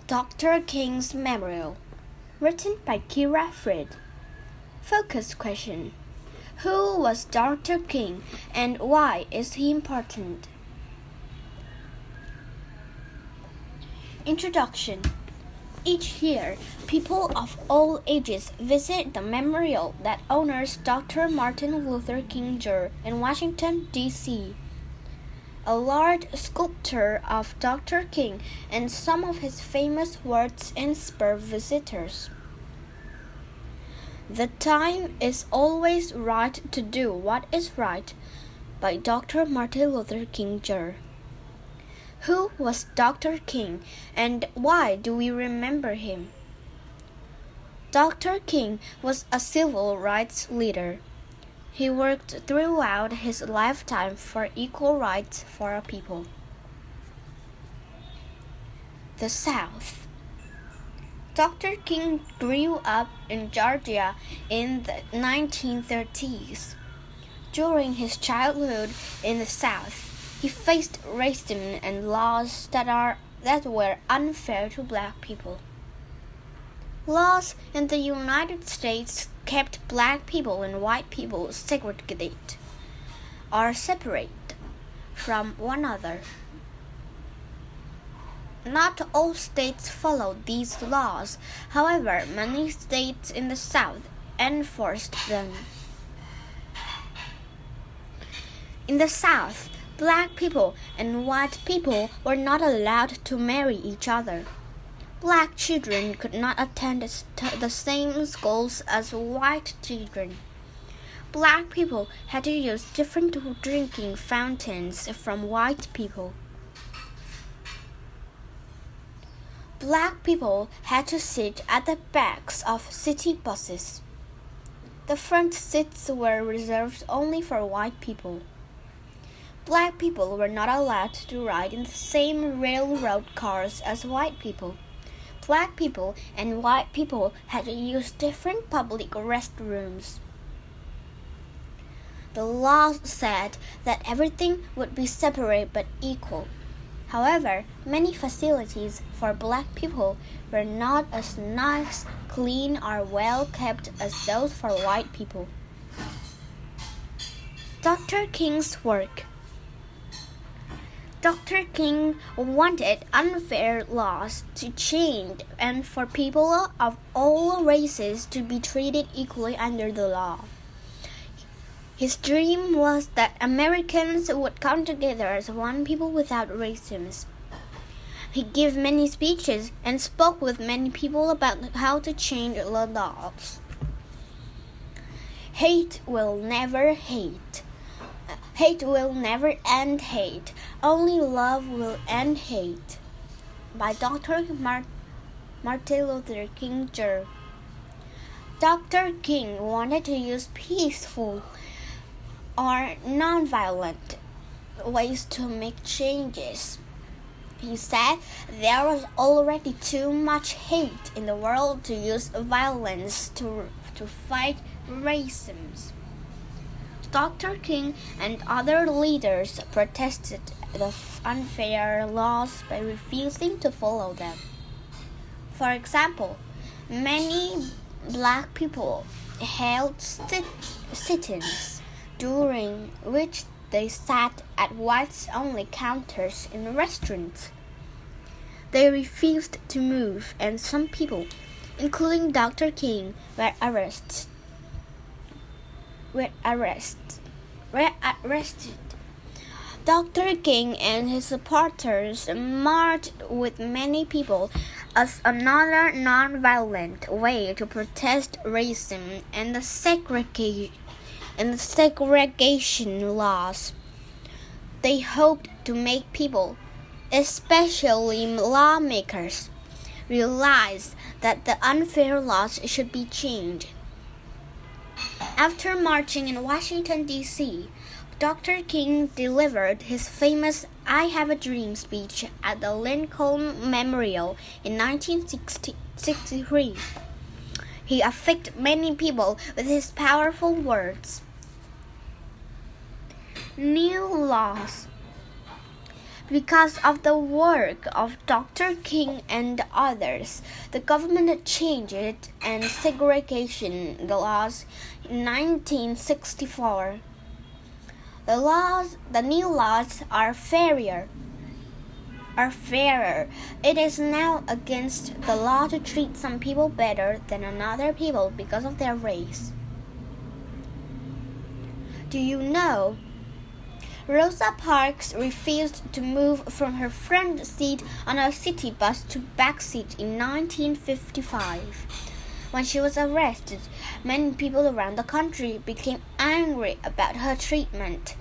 Dr. King's Memorial, written by Kira Fried. Focus question: who was Dr. King and why is he important? Introduction. Each year, people of all ages visit the memorial that honors Dr. Martin Luther King Jr. in Washington, D.C. A large sculpture of Dr. King and some of his famous words inspire visitors. The time is always right to do what is right by Dr. Martin Luther King Jr. Who was Dr. King and why do we remember him? Dr. King was a civil rights leader. He worked throughout his lifetime for equal rights for our people. The South. Dr. King grew up in Georgia in the 1930s. During his childhood in the South, he faced racism and laws that were unfair to black people. Laws in the United States kept black people and white people segregated or separate from one another. Not all states followed these laws. However, many states in the South enforced them. In the South, black people and white people were not allowed to marry each other. Black children could not attend the same schools as white children. Black people had to use different drinking fountains from white people. Black people had to sit at the backs of city buses. The front seats were reserved only for white people. Black people were not allowed to ride in the same railroad cars as white people. Black people and white people had to use different public restrooms. The law said that everything would be separate but equal. However, many facilities for black people were not as nice, clean, or well kept as those for white people. Dr. King's work. Dr. King wanted unfair laws to change and for people of all races to be treated equally under the law. His dream was that Americans would come together as one people without racism. He gave many speeches and spoke with many people about how to change the laws. Hate will never hate. Hate will never end hate. Only love will end hate. By Dr. Martin Luther King Jr. Dr. King wanted to use peaceful or nonviolent ways to make changes. He said there was already too much hate in the world to use violence to fight racism. Dr. King and other leaders protested the unfair laws by refusing to follow them. For example, many black people held sit-ins during which they sat at whites-only counters in restaurants. They refused to move, and some people, including Dr. King, were arrested. Dr. King and his supporters marched with many people as another non-violent way to protest racism and the segregation laws. They hoped to make people, especially lawmakers, realize that the unfair laws should be changed. After marching in Washington, D.C., Dr. King delivered his famous I Have a Dream speech at the Lincoln Memorial in 1963. He affected many people with his powerful words. New laws. Because of the work of Dr. King and others, the government changed and segregation the laws in 1964. The new laws are fairer. It is now against the law to treat some people better than other people because of their race. Do you know? Rosa Parks refused to move from her front seat on a city bus to back seat in 1955. When she was arrested, many people around the country became angry about her treatment.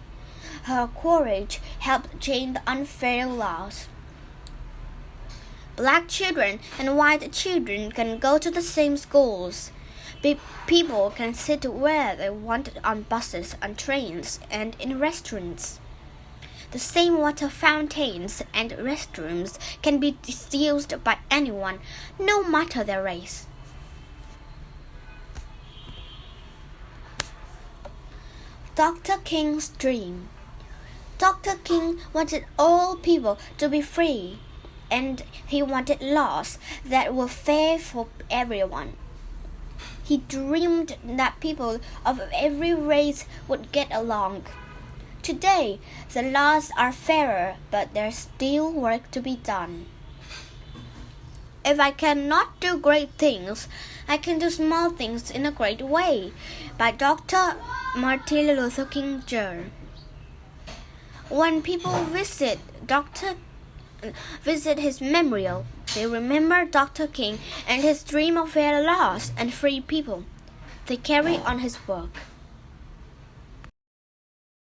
Her courage helped change the unfair laws. Black children and white children can go to the same schools. People can sit where they want on buses, on trains, and in restaurants. The same water fountains and restrooms can be used by anyone, no matter their race. Dr. King's dream. Dr. King wanted all people to be free, and he wanted laws that were fair for everyone. He dreamed that people of every race would get along. Today, the laws are fairer, but there's still work to be done. If I cannot do great things, I can do small things in a great way, by Dr. Martin Luther King Jr. When people visit his memorial, they remember Dr. King and his dream of fair laws and free people. They carry on his work.